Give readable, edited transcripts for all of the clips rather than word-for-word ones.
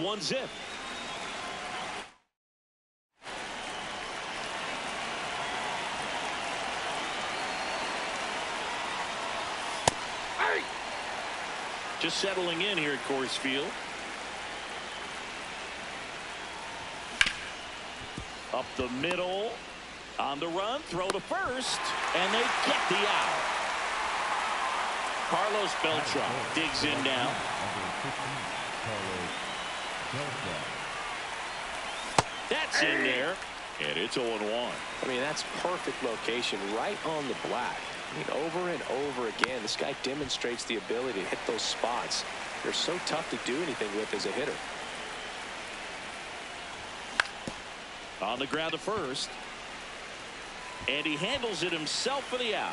1-0. Just settling in here at Coors Field. Up the middle. On the run. Throw to first. And they get the out. Carlos Beltran digs in now. That's in there. And it's 0-1. I mean, that's perfect location right on the black. I mean, over and over again, this guy demonstrates the ability to hit those spots. They're so tough to do anything with as a hitter. On the ground to first. And he handles it himself for the out.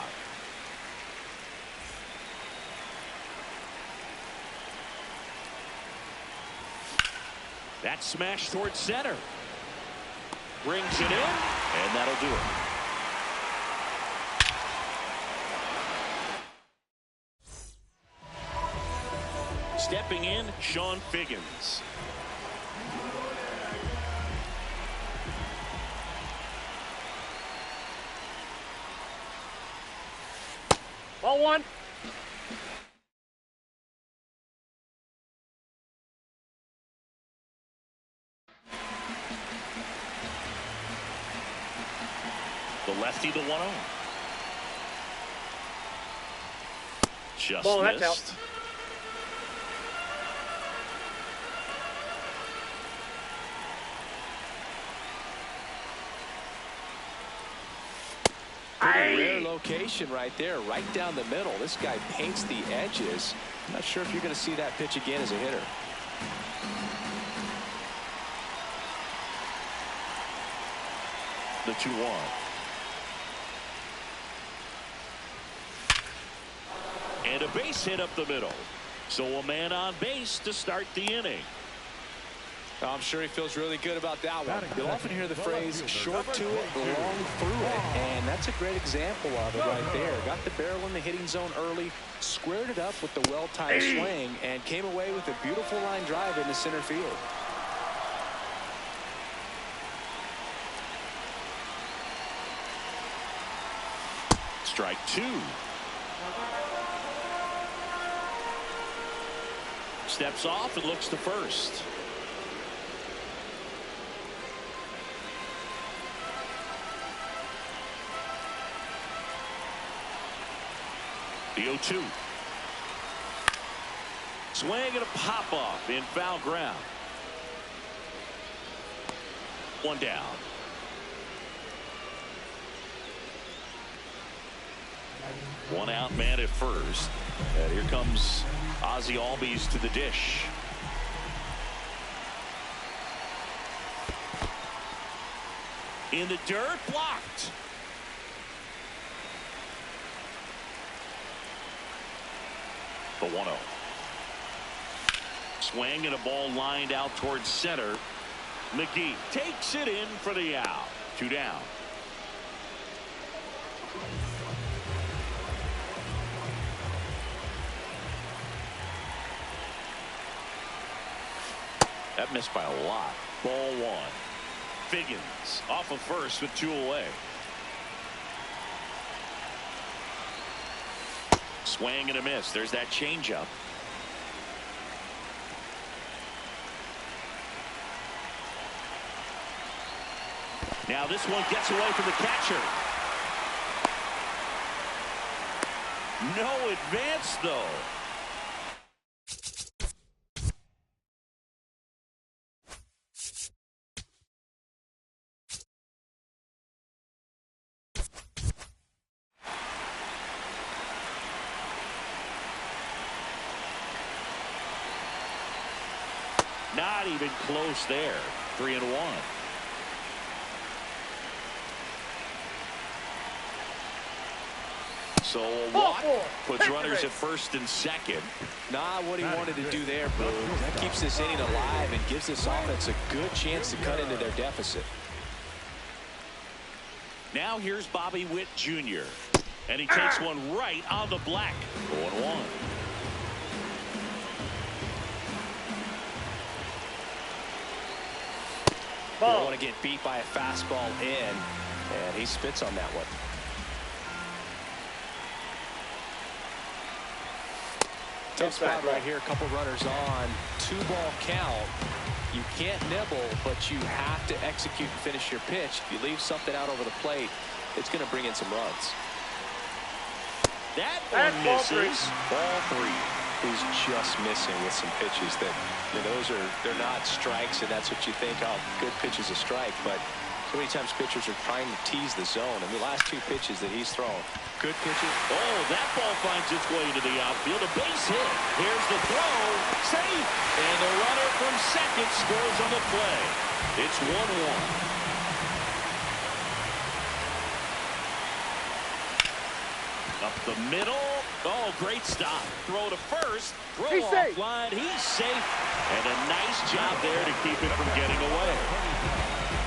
That smash towards center. Brings it in, and that'll do it. Stepping in, Sean Figgins. Ball one. The lefty, the 1-0. Just Ball, that's missed. out. Rare location right there, right down the middle. This guy paints the edges. Not sure if you're going to see that pitch again as a hitter. The 2-1. And a base hit up the middle. So a man on base to start the inning. I'm sure he feels really good about that one. You'll often hear the phrase short to it, long through it, and that's a great example of it right there. Got the barrel in the hitting zone early, squared it up with the well-timed swing, and came away with a beautiful line drive into center field. Strike 2. Steps off and looks to first. The 0-2. Swing and a pop off in foul ground. One down. One out man at first. And here comes Ozzie Albies to the dish. In the dirt, blocked. The 1-0. Swing and a ball lined out towards center. McGee takes it in for the out. 2 down. That missed by a lot. Ball 1. Figgins off of first with 2 away. Swing and a miss. There's that changeup. Now this one gets away from the catcher. No advance though. Not even close there. 3-1. So a walk puts runners at first and second. Not what he wanted to do there, Boo. That keeps this inning alive and gives this offense a good chance to cut into their deficit. Now here's Bobby Witt Jr. And he takes one right on the black. 0-1. don't want to get beat by a fastball in, and he spits on that one. Tough spot right here. A couple runners on. 2-ball count. You can't nibble, but you have to execute and finish your pitch. If you leave something out over the plate, it's going to bring in some runs. That one misses. Ball 3. He's just missing with some pitches that, you know, they're not strikes, and that's what you think, oh, good pitch is a strike. But so many times pitchers are trying to tease the zone. And the last 2 pitches that he's thrown, good pitches. Oh, that ball finds its way into the outfield. A base hit. Here's the throw. Safe. And the runner from second scores on the play. It's 1-1. Up the middle. Oh, great stop. Throw to first. Throw off line. He's safe. And a nice job there to keep it from getting away.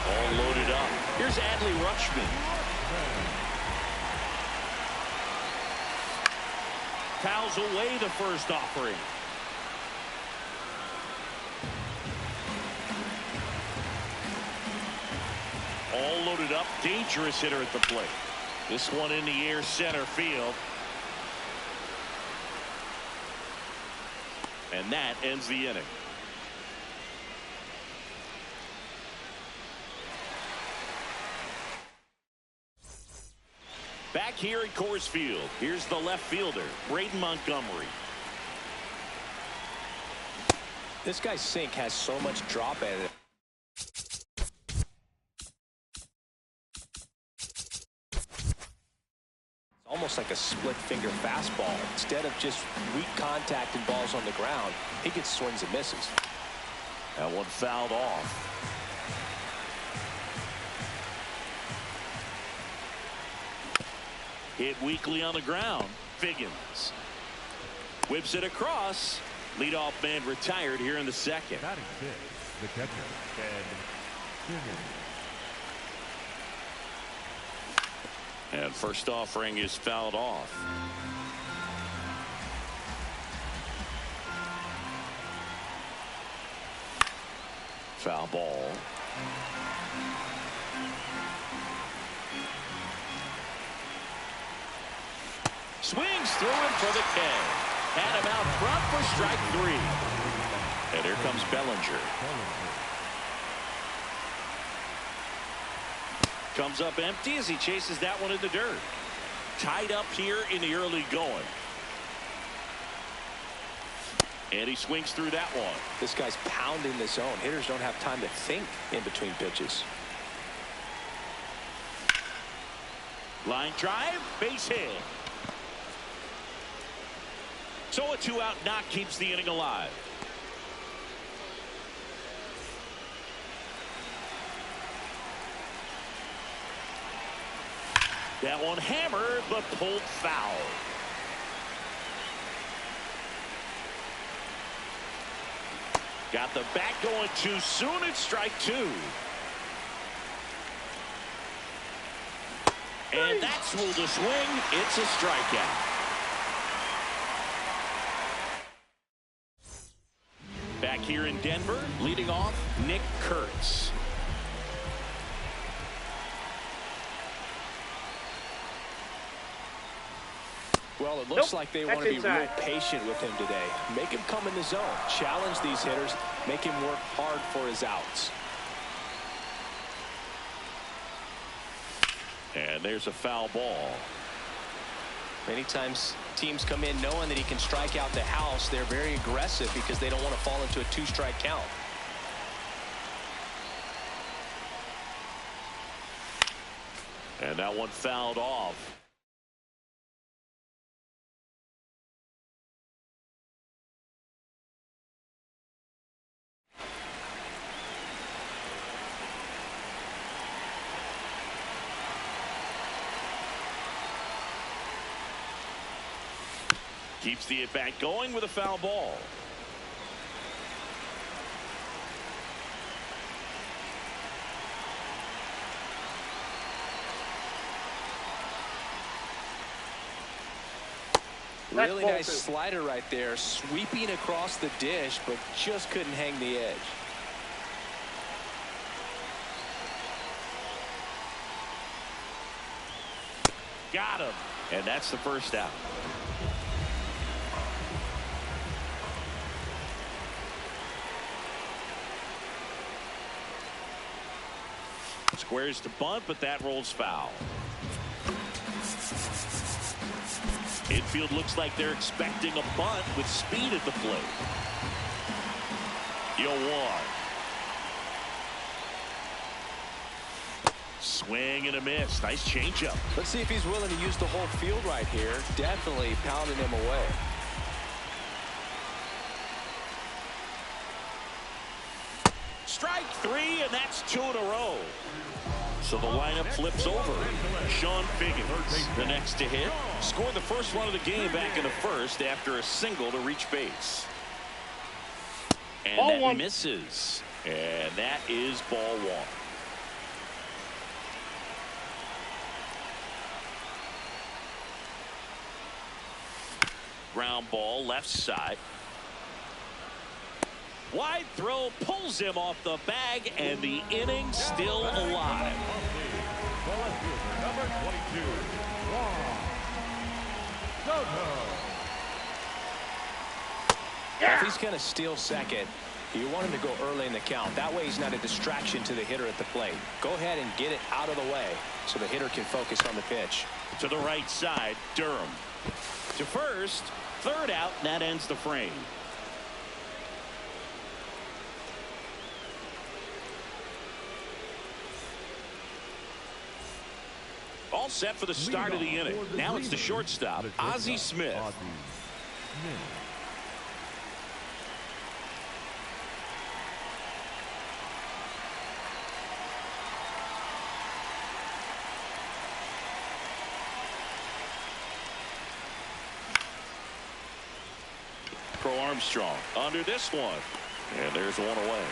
All loaded up. Here's Adley Rutschman. Fouls away the first offering. All loaded up. Dangerous hitter at the plate. This one in the air, center field. And that ends the inning. Back here at Coors Field, here's the left fielder, Braden Montgomery. This guy's sink has so much drop in it. Almost like a split finger fastball. Instead of just weak contact and balls on the ground, he gets swings and misses. That one fouled off. Hit weakly on the ground. Figgins whips it across. Leadoff man retired here in the second. Batting fifth, the catcher, Ben Figgins. And first offering is fouled off. Foul ball. Swings through him for the K. Had him out front for strike 3. And here comes Bellinger. Comes up empty as he chases that one in the dirt. Tied up here in the early going. And he swings through that one. This guy's pounding the zone. Hitters don't have time to think in between pitches. Line drive, base hit. So a 2-out knock keeps the inning alive. That one hammered, but pulled foul. Got the bat going too soon. It's strike 2. And that's ruled a swing. It's a strikeout. Back here in Denver, leading off, Nick Kurtz. Well, it looks like they want to be real patient with him today. Make him come in the zone. Challenge these hitters. Make him work hard for his outs. And there's a foul ball. Many times teams come in knowing that he can strike out the house. They're very aggressive because they don't want to fall into a 2-strike count. And that one fouled off. Keeps the at-bat going with a foul ball. Really nice slider right there, sweeping across the dish, but just couldn't hang the edge. got him. And that's the first out. Squares to bunt, but that rolls foul. Infield looks like they're expecting a bunt with speed at the plate. 0-1. Swing and a miss. Nice changeup. Let's see if he's willing to use the whole field right here. Definitely pounding him away. Strike 3, and that's 2 in a row. So the lineup flips over. Sean Figgins, the next to hit, scored the first run of the game back in the first after a single to reach base. And Ball that one. misses. And that is ball 1. Ground ball left side. Wide throw pulls him off the bag, and the inning still alive. Number 22, If he's going to steal second, you want him to go early in the count. That way he's not a distraction to the hitter at the plate. Go ahead and get it out of the way so the hitter can focus on the pitch. To the right side, Durham. To first, third out, and that ends the frame. All set for the start of the inning. Now it's the shortstop, Ozzie Smith. Pro Armstrong under this one. And there's one away.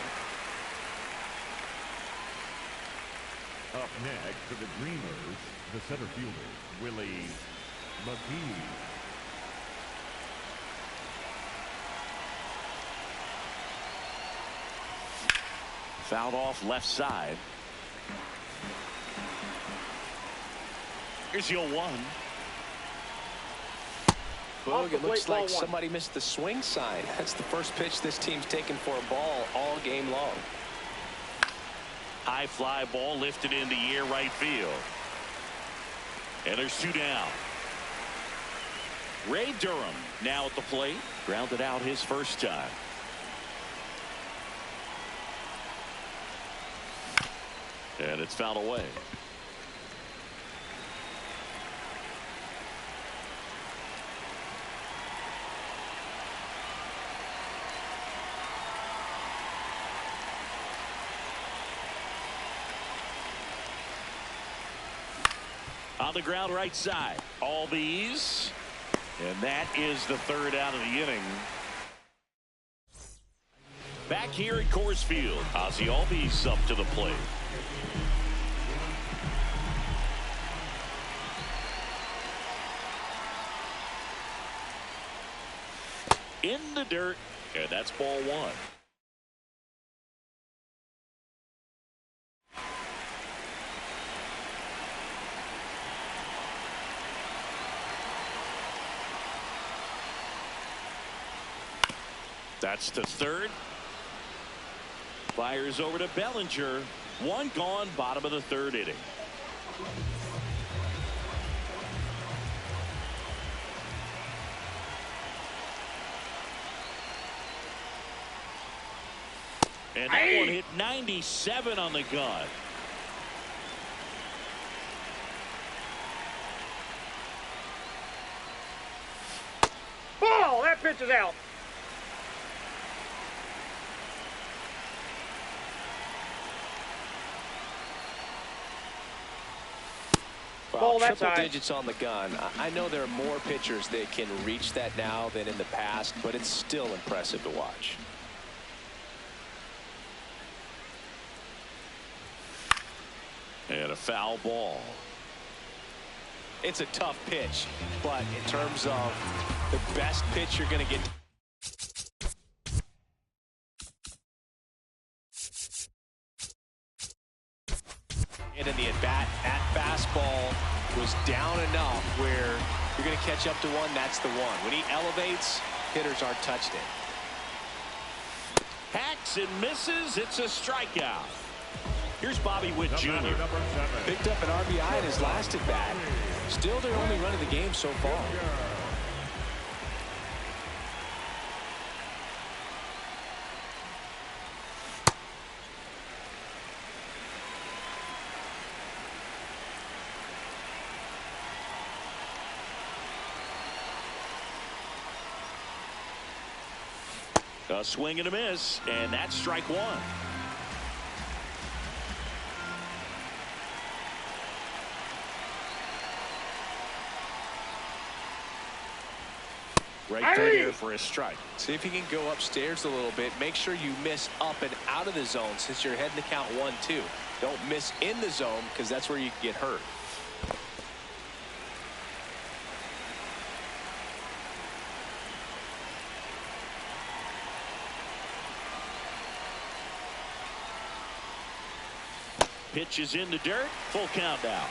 Up next for the Dreamers, the center fielder, Willie McGee. Fouled off left side. Here's 0-1. Boog, it looks like somebody missed the swing sign. That's the first pitch this team's taken for a ball all game long. High fly ball lifted in the air right field. And there's 2 down. Ray Durham now at the plate. Grounded out his first time. And it's fouled away. On the ground right side. All these. And that is the third out of the inning. Back here at Coors Field, Ozzie Albies up to the plate. In the dirt, and that's ball 1. That's to third. Fires over to Bellinger. 1 gone, bottom of the 3rd inning. And that one hit 97 on the gun. Ball! That pitch is out. Well, triple digits on the gun. I know there are more pitchers that can reach that now than in the past, but it's still impressive to watch. And a foul ball. It's a tough pitch, but in terms of the best pitch you're going to get. And in the at-bat, that fastball was down enough where you're going to catch up to one, that's the one. When he elevates, hitters aren't touched it. Hacks and misses. It's a strikeout. Here's Bobby Witt Jr. Picked up an RBI in his last at bat. Still their only run of the game so far. A swing and a miss, and that's strike one. Right there for a strike. See if you can go upstairs a little bit. Make sure you miss up and out of the zone since you're heading to count 1-2. Don't miss in the zone because that's where you can get hurt. Pitch is in the dirt. Full count now.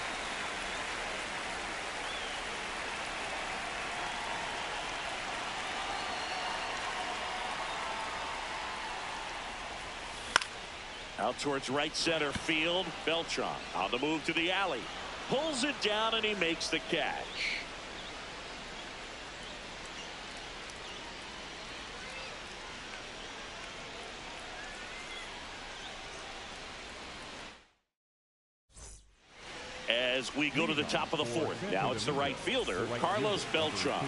Out towards right center field. Beltran on the move to the alley. Pulls it down and he makes the catch. As we go to the top of the fourth. Now it's the right fielder, Carlos Beltran.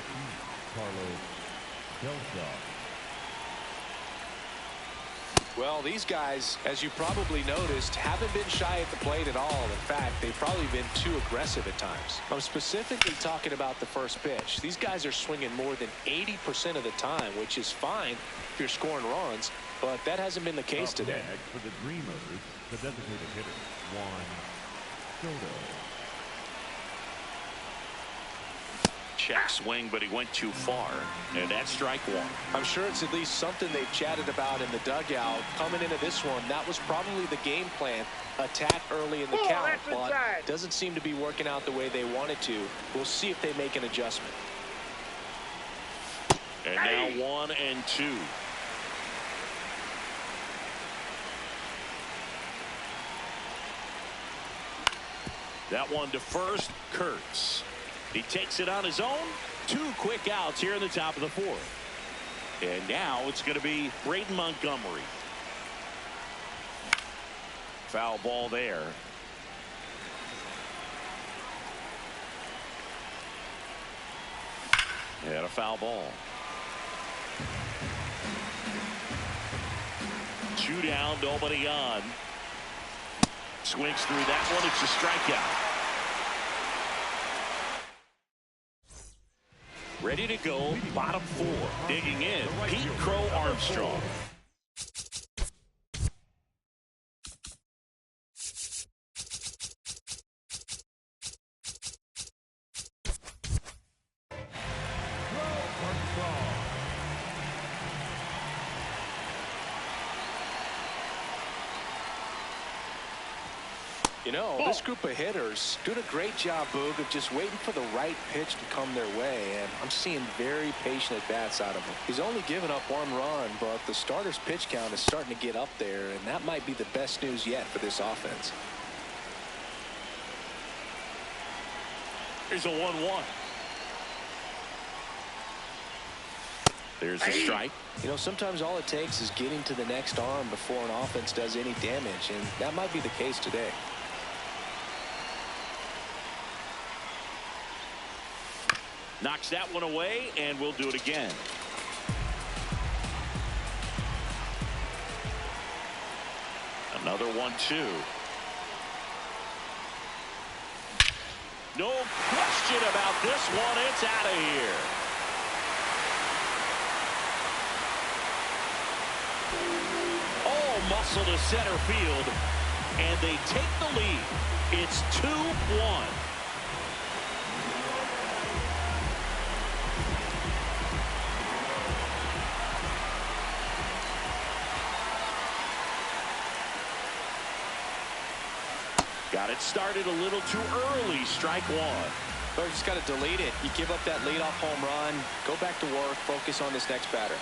Well, these guys, as you probably noticed, haven't been shy at the plate at all. In fact, they've probably been too aggressive at times. I'm specifically talking about the first pitch. These guys are swinging more than 80% of the time, which is fine if you're scoring runs, but that hasn't been the case today. For the Dreamers, the designated hitter, Juan Soto. Check swing, but he went too far, and that's strike one. I'm sure it's at least something they've chatted about in the dugout. Coming into this one, that was probably the game plan. Attack early in the count, but doesn't seem to be working out the way they wanted to. We'll see if they make an adjustment. And now 1-2. That one to first, Kurtz. He takes it on his own. 2 quick outs here in the top of the fourth. And now it's going to be Braden Montgomery. Foul ball there. And a foul ball. 2 down, nobody on. Swings through that one. It's a strikeout. Ready to go, bottom 4. Digging in, Pete Crow Armstrong. You know, this group of hitters doing a great job, Boog, of just waiting for the right pitch to come their way, and I'm seeing very patient at-bats out of him. He's only given up 1 run, but the starter's pitch count is starting to get up there, and that might be the best news yet for this offense. Here's a 1-1. There's a strike. You know, sometimes all it takes is getting to the next arm before an offense does any damage, and that might be the case today. Knocks that one away, and we'll do it again. Another 1-2. No question about this one. It's out of here. All muscle to center field, and they take the lead. It's 2-1. Got it started a little too early. Strike one. But just got to delete it. You give up that leadoff home run. Go back to work. Focus on this next batter.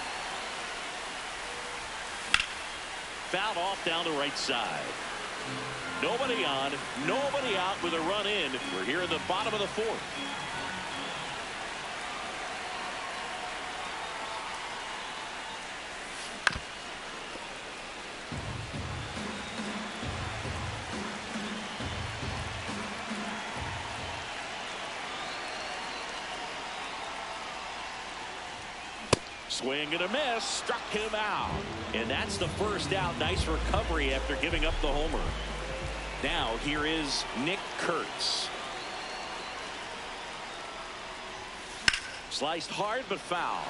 Fouled off down the right side. Nobody on, nobody out with a run in. We're here in the bottom of the fourth. Swing and a miss, struck him out. And that's the first out. Nice recovery after giving up the homer. Now here is Nick Kurtz. Sliced hard but foul.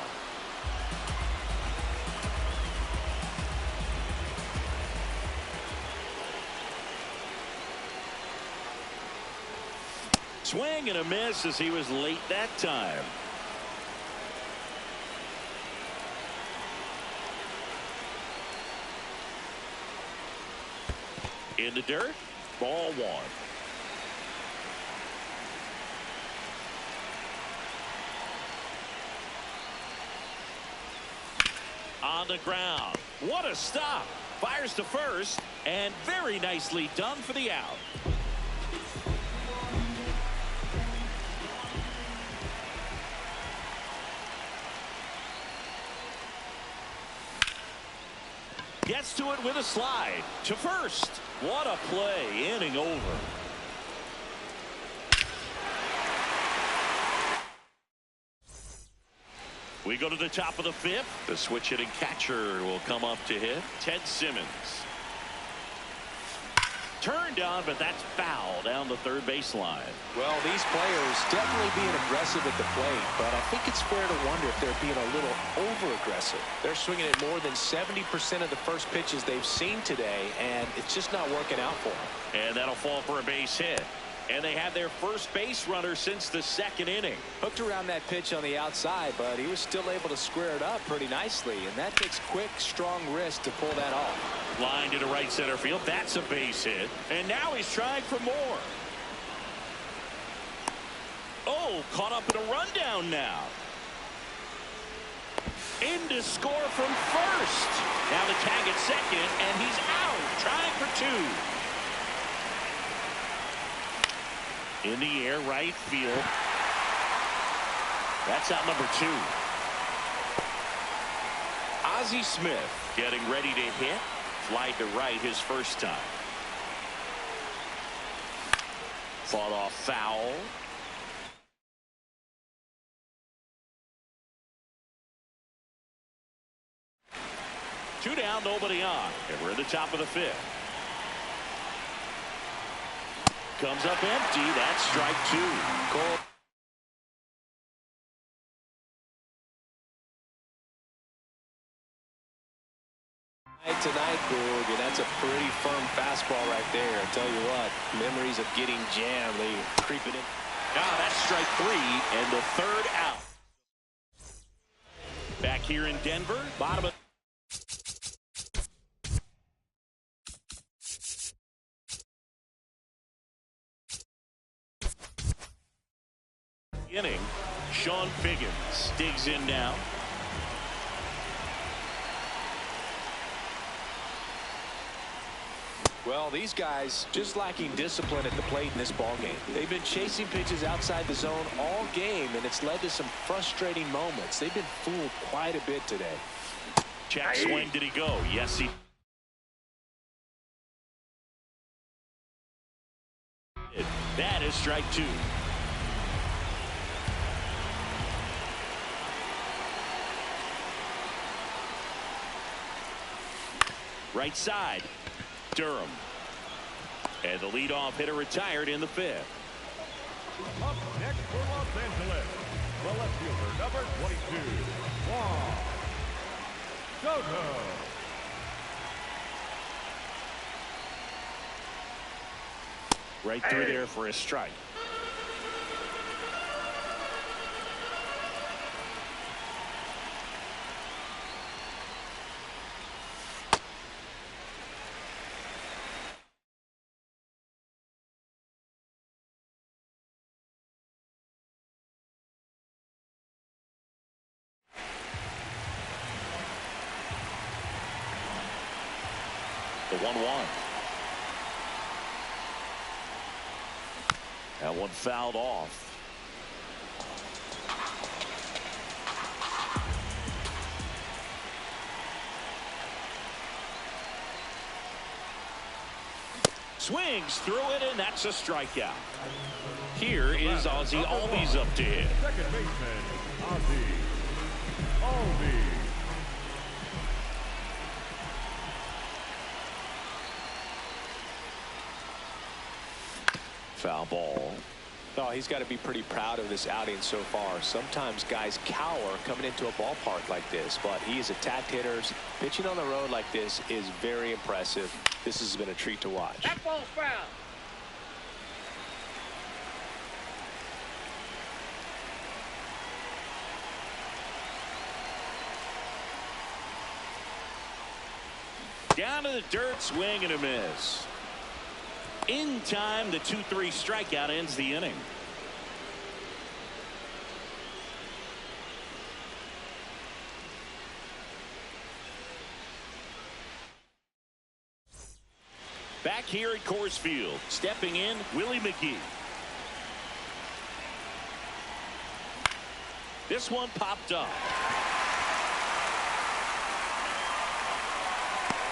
Swing and a miss as he was late that time. In the dirt, ball one. On the ground. What a stop. Fires to first, and very nicely done for the out. Gets to it with a slide to first. What a play. Inning over. We go to the top of the fifth. The switch hitting catcher will come up to hit. Ted Simmons. Turned on, but that's foul down the third baseline. Well, these players definitely being aggressive at the plate, but I think it's fair to wonder if they're being a little over-aggressive. They're swinging at more than 70% of the first pitches they've seen today, and it's just not working out for them. And that'll fall for a base hit. And they have their first base runner since the second inning. Hooked around that pitch on the outside, but he was still able to square it up pretty nicely, and that takes quick, strong wrist to pull that off. Line to the right center field. That's a base hit. And now he's trying for more. Oh, caught up in a rundown now. In to score from first. Now the tag at second, and he's out. Trying for two. In the air, right field. That's out number two. Ozzie Smith getting ready to hit. Fly to right his first time. Fought off foul. Two down, nobody on. And we're at the top of the fifth. Comes up empty. That's strike two. Cole. Tonight, Boog, and that's a pretty firm fastball right there. I tell you what, memories of getting jammed, they creeping in. Now that's strike three and the third out. Back here in Denver, bottom of inning. Sean Figgins digs in now. Well, these guys just lacking discipline at the plate in this ballgame. They've been chasing pitches outside the zone all game, and it's led to some frustrating moments. They've been fooled quite a bit today. Check swing. Did he go? Yes, he did. That is strike two. Right side. Durham. And the leadoff hitter retired in the fifth. Up next for Los Angeles, the left fielder, number 22, Juan Soto. Right through there for a strike. The 1-1. That one fouled off. Swings through it, and that's a strikeout. Here is Ozzie Albies up to hit. Second baseman, Ozzie Albies. Foul ball. Oh, he's got to be pretty proud of this outing so far. Sometimes guys cower coming into a ballpark like this, but he's attacked hitters. Pitching on the road like this is very impressive. This has been a treat to watch. That ball's foul. Down to the dirt, swing and a miss. In time, the 2-3 strikeout ends the inning. Back here at Coors Field, stepping in, Willie McGee. This one popped up.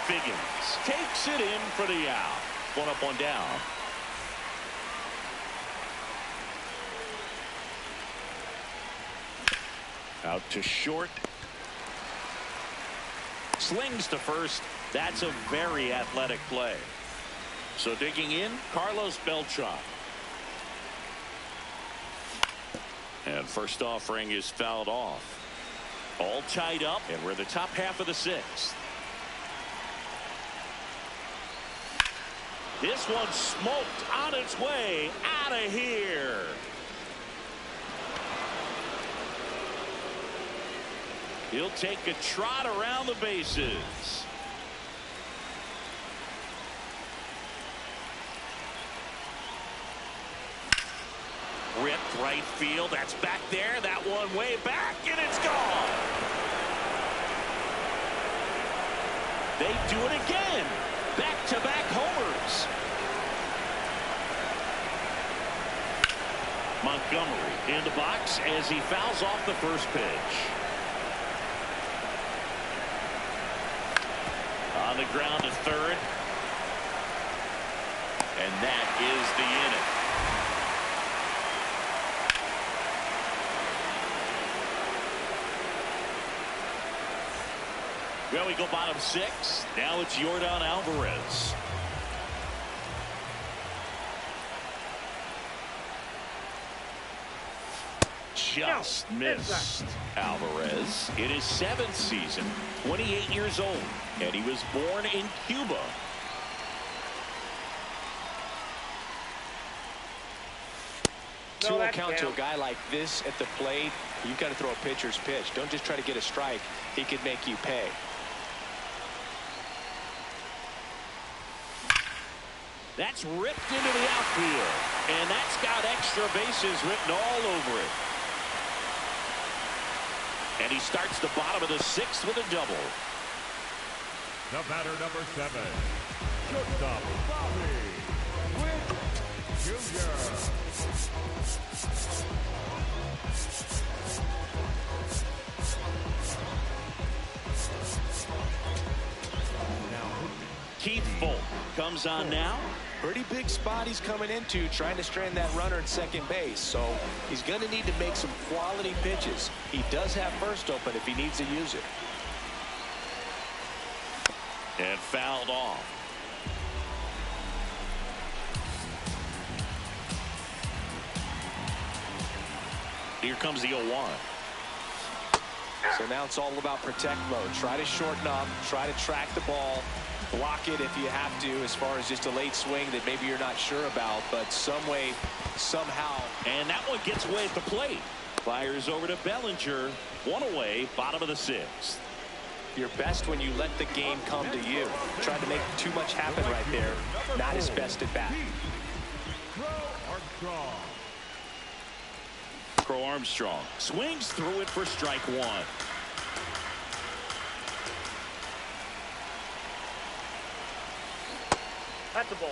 Figgins takes it in for the out. One up, one down. Out to short. Slings to first. That's a very athletic play. So digging in, Carlos Beltran. And first offering is fouled off. All tied up, and we're the top half of the sixth. This one smoked on its way out of here. He'll take a trot around the bases. Ripped right field. That's back there. That one way back, and it's gone. They do it again. Back-to-back homers. Montgomery in the box as he fouls off the first pitch. On the ground to third. And that is the inning. Well, we go bottom six. Now it's Yordan Alvarez. Just missed. Alvarez in his 7th season, 28 years old, and he was born in Cuba. Two count to a guy like this at the plate. You've got to throw a pitcher's pitch. Don't just try to get a strike. He could make you pay. That's ripped into the outfield, and that's got extra bases written all over it. And he starts the bottom of the 6th with a double. The batter, number 7, shortstop Bobby Witt Jr. Keith Folk comes on now. Pretty big spot he's coming into, trying to strand that runner at second base. So he's going to need to make some quality pitches. He does have first open if he needs to use it. And fouled off. Here comes the 0-1. So now it's all about protect mode. Try to shorten up, try to track the ball, block it if you have to, as far as just a late swing that maybe you're not sure about, but some way, somehow. And that one gets away at the plate. Fires over to Bellinger. One away, bottom of the 6th. You're best when you let the game come to you. Tried to make too much happen right there. Not his best at bat. Crow Armstrong swings through it for strike 1. That's the ball.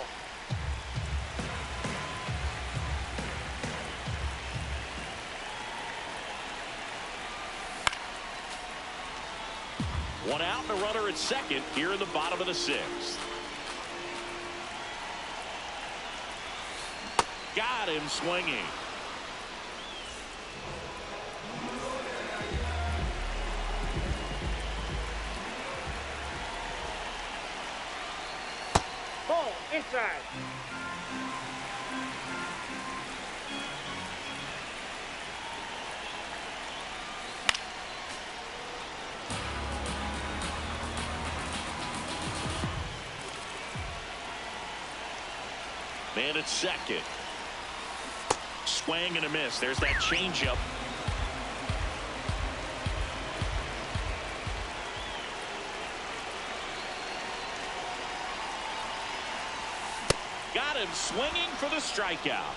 One out and a runner at second here in the bottom of the sixth. Got him swinging. Ball inside. Man at second. Swing and a miss. There's that changeup. Got him swinging for the strikeout.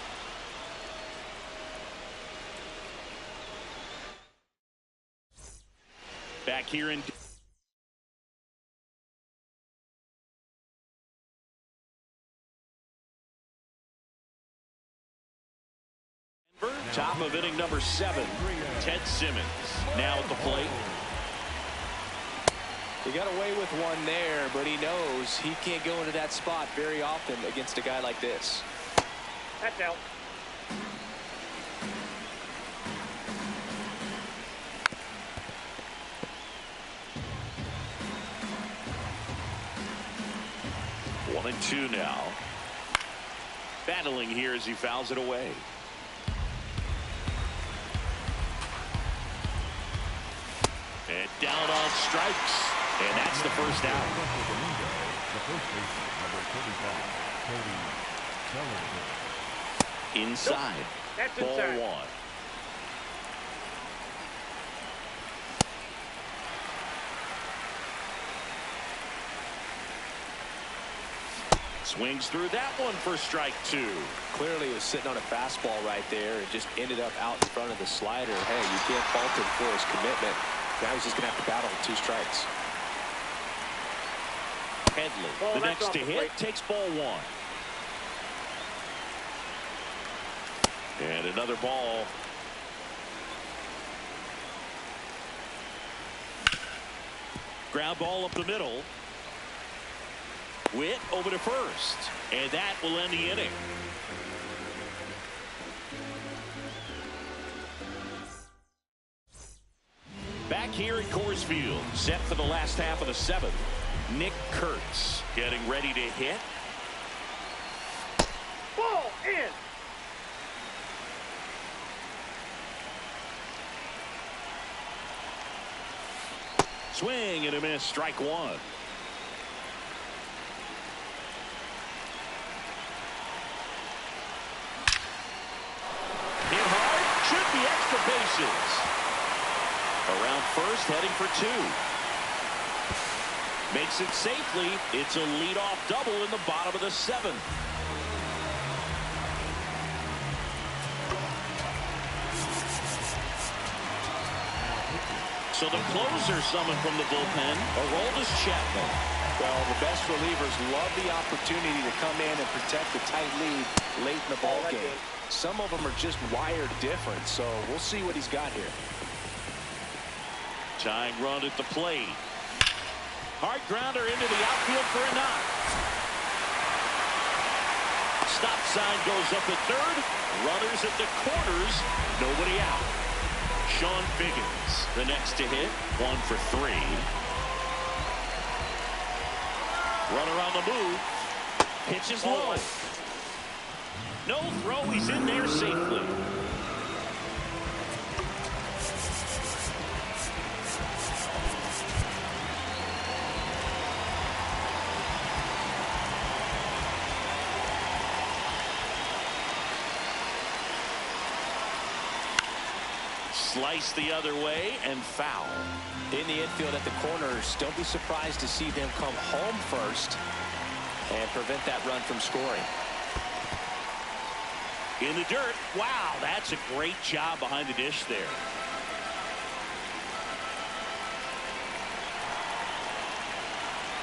Back here in top of inning number 7, Ted Simmons now at the plate. He got away with one there, but he knows he can't go into that spot very often against a guy like this. That's out. One and two now. Battling here as he fouls it away. And down on strikes. And that's the first out. The first baseman, number 35, Cody. Inside. That's Ball inside. 1. Swings through that one for strike 2. Clearly he was sitting on a fastball right there and just ended up out in front of the slider. Hey, you can't fault him for his commitment. Now he's just going to have to battle with 2 strikes. Headley, Ball, the that's next off to the hit, plate. takes ball 1. And another ball. Ground ball up the middle. Witt over to first. And that will end the inning. Back here at Coors Field, set for the last half of the 7th. Nick Kurtz getting ready to hit. Ball in. Swing and a miss, strike 1. Hit hard, should be extra bases. Around first, heading for 2. Makes it safely. It's a leadoff double in the bottom of the 7th. So the closer summoned from the bullpen, Aroldis Chapman. Well, the best relievers love the opportunity to come in and protect the tight lead late in the ball game. Some of them are just wired different, so we'll see what he's got here. Tying run at the plate. Hard grounder into the outfield for a knock. Stop sign goes up at third. Runners at the corners. Nobody out. Sean Figgins, the next to hit. 1 for 3. Runner on the move. Pitch is low. No throw. He's in there safely. Slice the other way and foul. In the infield at the corners, don't be surprised to see them come home first and prevent that run from scoring. In the dirt. Wow, that's a great job behind the dish there.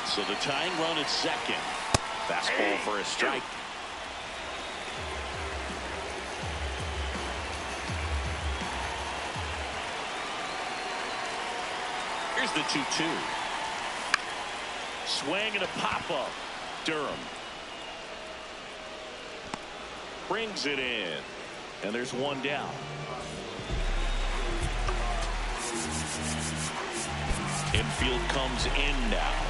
So the tying run at second. Fastball for a strike. Here's the 2-2. Swing and a pop-up. Durham brings it in, and there's one down. Infield comes in now.